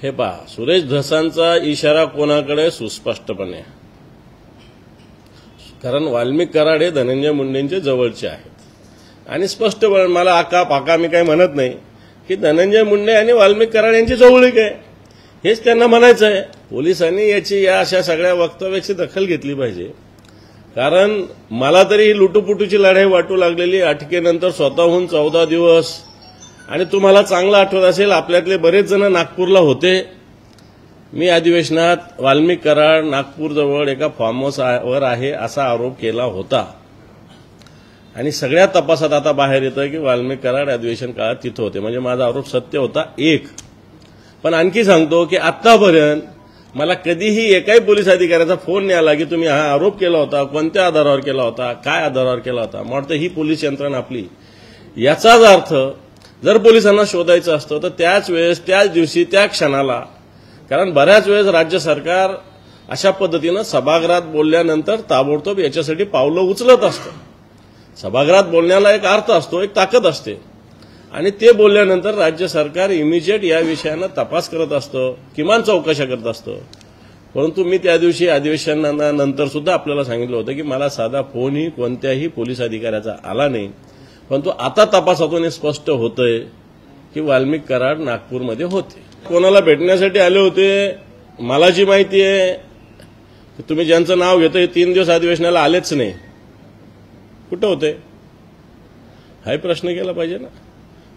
हे पहा, सुरेश धसांचा इशारा कोणाकडे सुस्पष्टपणे, कारण वाल्मिक कराड हे धनंजय मुंडेंचे जवळचे आहेत आणि स्पष्टपणे मला आका पाका मी काही म्हणत नाही की धनंजय मुंडे आणि वाल्मिक कराड यांची जवळीक आहे, हेच त्यांना म्हणायचं आहे. पोलिसांनी याची या अशा सगळ्या वक्तव्याची दखल घेतली पाहिजे, कारण मला तरी ही लुटूपुटूची लढाई वाटू लागलेली अटकेनंतर स्वतःहून 14 दिवस. आणि तुम्हाला चांगलं आठवत असेल, आपल्यातले बरेच जण नागपूरला होते. मी अधिवेशनात वाल्मिक कराड नागपूरजवळ एका फार्म हाऊसवर आहे असा आरोप केला होता आणि सगळ्या तपासात आता बाहेर येतं की वाल्मिक कराड अधिवेशन काळात तिथं होते, म्हणजे माझा आरोप सत्य होता. एक पण आणखी सांगतो की आतापर्यंत मला कधीही एकाही पोलीस अधिकाऱ्याचा फोन नाही आला की तुम्ही हा आरोप केला होता, कोणत्या आधारावर केला होता, काय आधारावर केला होता. मला वाटतं ही पोलीस यंत्रणा आपली. याचाच अर्थ जर पोलिसांना शोधायचं असतं तर त्याच वेळेस, त्याच दिवशी, त्या क्षणाला, कारण बऱ्याच वेळेस राज्य सरकार अशा पद्धतीनं सभागृहात बोलल्यानंतर ताबडतोब याच्यासाठी पावलं उचलत असतं. सभागृहात बोलण्याला एक अर्थ असतो, एक ताकद असते आणि ते बोलल्यानंतर राज्य सरकार इमिजिएट या विषयानं तपास करत असतं, किमान चौकशा करत असतं. परंतु मी त्या दिवशी अधिवेशनानंतर सुद्धा आपल्याला सांगितलं होतं की मला साधा फोनही कोणत्याही पोलीस अधिकाऱ्याचा आला नाही. परंतु आता तपासातून हे स्पष्ट होतंय की वाल्मिक कराड नागपूरमध्ये होते. कोणाला भेटण्यासाठी आले होते, मला जी माहिती आहे की तुम्ही ज्यांचं नाव घेतोय 3 दिवस अधिवेशनाला आलेच नाही, कुठं होते हाही प्रश्न केला पाहिजे ना,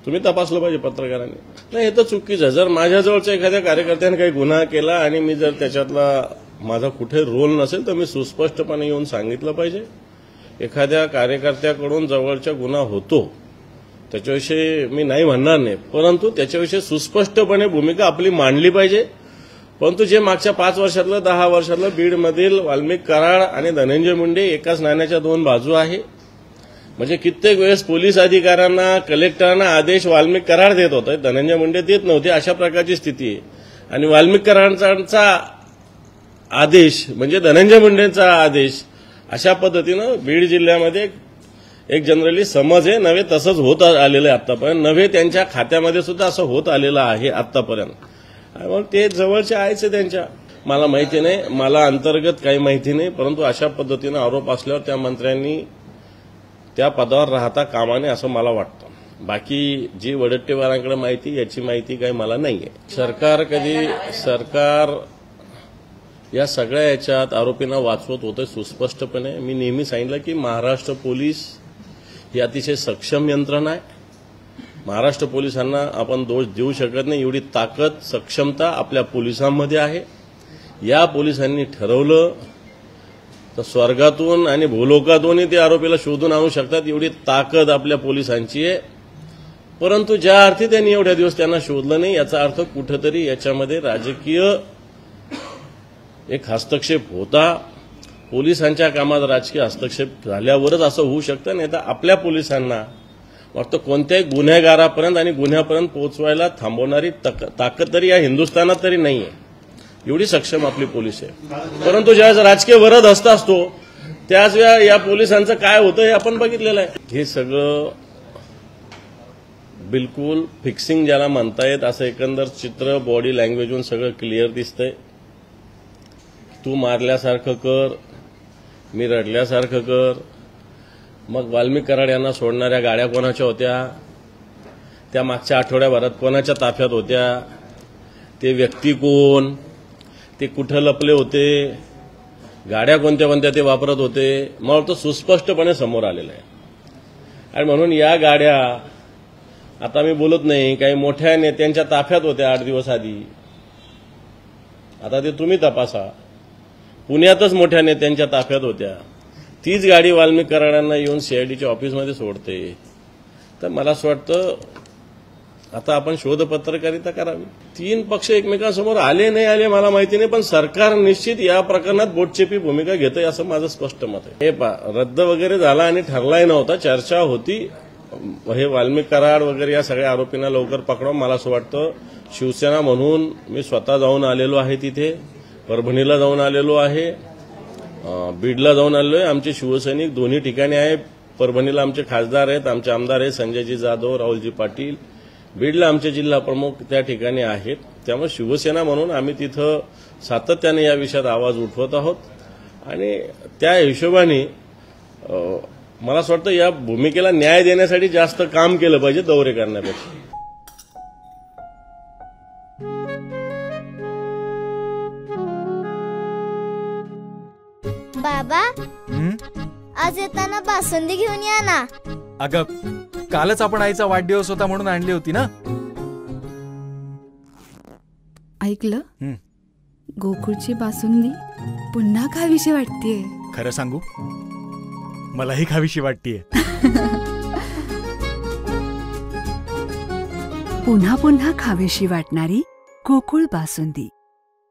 तुम्ही तपासलं पाहिजे पत्रकारांनी. नाही, हे तर चुकीचं. जर माझ्याजवळच्या एखाद्या कार्यकर्त्याने काही गुन्हा केला आणि मी जर त्याच्यातला माझा कुठे रोल नसेल तर मी सुस्पष्टपणे येऊन सांगितलं पाहिजे. एखाद्या कार्यकर्त्याकडून जवळचा गुन्हा होतो त्याच्याविषयी मी नाही म्हणणार नाही, परंतु त्याच्याविषयी सुस्पष्टपणे भूमिका आपली मांडली पाहिजे. परंतु जे मागच्या 5 वर्षातलं 10 वर्षातलं बीडमधील वाल्मिक कराड आणि धनंजय मुंडे एकाच नाण्याच्या 2 बाजू आहे. म्हणजे कित्येक वेळेस पोलीस अधिकाऱ्यांना, कलेक्टरांना आदेश वाल्मिक कराड देत होते, धनंजय मुंडे देत नव्हते, अशा प्रकारची स्थिती आहे. आणि वाल्मिक कराडांचा आदेश म्हणजे धनंजय मुंडेंचा आदेश, अशा पद्धतीनं बीड जिल्ह्यामध्ये एक जनरली समज आहे. नव्हे तसंच होत आलेलं आहे आतापर्यंत, नव्हे त्यांच्या खात्यामध्ये सुद्धा असं होत आलेलं आहे आतापर्यंत. मग ते जवळचे आहेच त्यांच्या. मला माहिती नाही, मला अंतर्गत काही माहिती नाही, परंतु अशा पद्धतीनं आरोप असल्यावर त्या मंत्र्यांनी त्या पदावर राहता कामा नये असं मला वाटतं. बाकी जी वडट्टीवारांकडे माहिती, याची माहिती काही मला नाहीये. सरकार या सगळ्या याच्यात आरोपींना वाचवत होतं सुस्पष्टपणे. मी नेहमी सांगितलं की महाराष्ट्र पोलीस ही अतिशय सक्षम यंत्रणा आहे. महाराष्ट्र पोलिसांना आपण दोष देऊ शकत नाही, एवढी ताकद, सक्षमता आपल्या पोलिसांमध्ये आहे. या पोलिसांनी ठरवलं तर स्वर्गातून आणि भूलोकातूनही ते आरोपीला शोधून आणू शकतात, एवढी ताकद आपल्या पोलिसांची आहे. परंतु ज्या अर्थी त्यांनी एवढ्या दिवस त्यांना शोधलं नाही, याचा अर्थ कुठेतरी याच्यामध्ये राजकीय एक हस्तक्षेप होता. पोलिसांच्या कामात राजकीय हस्तक्षेप झाल्यावरच असं होऊ शकतं, नाही तर आपल्या पोलिसांना वाटतं कोणत्याही गुन्हेगारापर्यंत आणि गुन्ह्यापर्यंत पोहोचवायला थांबवणारी ताकद तरी या हिंदुस्थानात तरी नाहीये. एवढी सक्षम आपली पोलीस आहे. परंतु ज्यावेळेस राजकीय वरद हस्त असतो त्याच वेळा या पोलिसांचं काय होतं हे आपण बघितलेलं आहे. हे सगळं बिलकुल फिक्सिंग ज्याला म्हणतायत असं एकंदर चित्र बॉडी लँग्वेजवरून सगळं क्लिअर दिसतंय. तू मारल्यासारखं कर, मी रडल्यासारखं कर. मग वाल्मिक कराड यांना सोडणाऱ्या गाड्या कोणाच्या होत्या, त्या मागच्या आठवड्याभरात कोणाच्या ताफ्यात होत्या, ते व्यक्ती कोण, ते कुठं लपले होते, गाड्या कोणत्या कोणत्या ते वापरत होते, मला वाटतं सुस्पष्टपणे समोर आलेलं आहे. आणि म्हणून या गाड्या, आता मी बोलत नाही, काही मोठ्या नेत्यांच्या ताफ्यात होत्या 8 दिवस आधी. आता ते तुम्ही तपासा. पुण्यातच मोठ्या नेत्यांच्या ताफ्यात होत्या. तीच गाडी वाल्मिक कराडांना येऊन सीआयडीच्या ऑफिसमध्ये सोडते. तर मला असं वाटतं आता आपण शोधपत्रकारिता करावी. 3 पक्ष एकमेकांसमोर आले नाही आले मला माहिती नाही, पण सरकार निश्चित या प्रकरणात बोटचेपी भूमिका घेतंय असं माझं स्पष्ट मत आहे. हे रद्द वगैरे झाला आणि ठरलाही नव्हता, चर्चा होती. हे वाल्मिक कराड वगैरे या सगळ्या आरोपींना लवकर पकडावं. मला असं वाटतं शिवसेना म्हणून मी स्वतः जाऊन आलेलो आहे, तिथे परभणीला जाऊन आलेलो आहे, बीडला जाऊन आलेलो आहे. आमचे शिवसैनिक दोन्ही ठिकाणी आहे. परभणीला आमचे खासदार आहेत, आमचे आमदार आहेत संजयजी जाधव, राहुलजी पाटील. बीडला आमचे जिल्हा प्रमुख त्या ठिकाणी आहेत. त्यामुळे शिवसेना म्हणून आम्ही तिथं सातत्याने या विषयात आवाज उठवत आहोत आणि त्या हिशोबाने मला असं वाटतं या भूमिकेला न्याय देण्यासाठी जास्त काम केलं पाहिजे दौरे करण्यापेक्षा. बाबा आज येताना बासुंदी घेऊन या ना. अगं कालच आपण आईचा वाढदिवस होता म्हणून आणली होती ना. ऐकलं, गोकुळची बासुंदी पुन्हा खावीशी वाटतेय. खरं सांगू, मलाही खावीशी वाटतेय. पुन्हा पुन्हा खावीशी वाटणारी गोकुळ बासुंदी.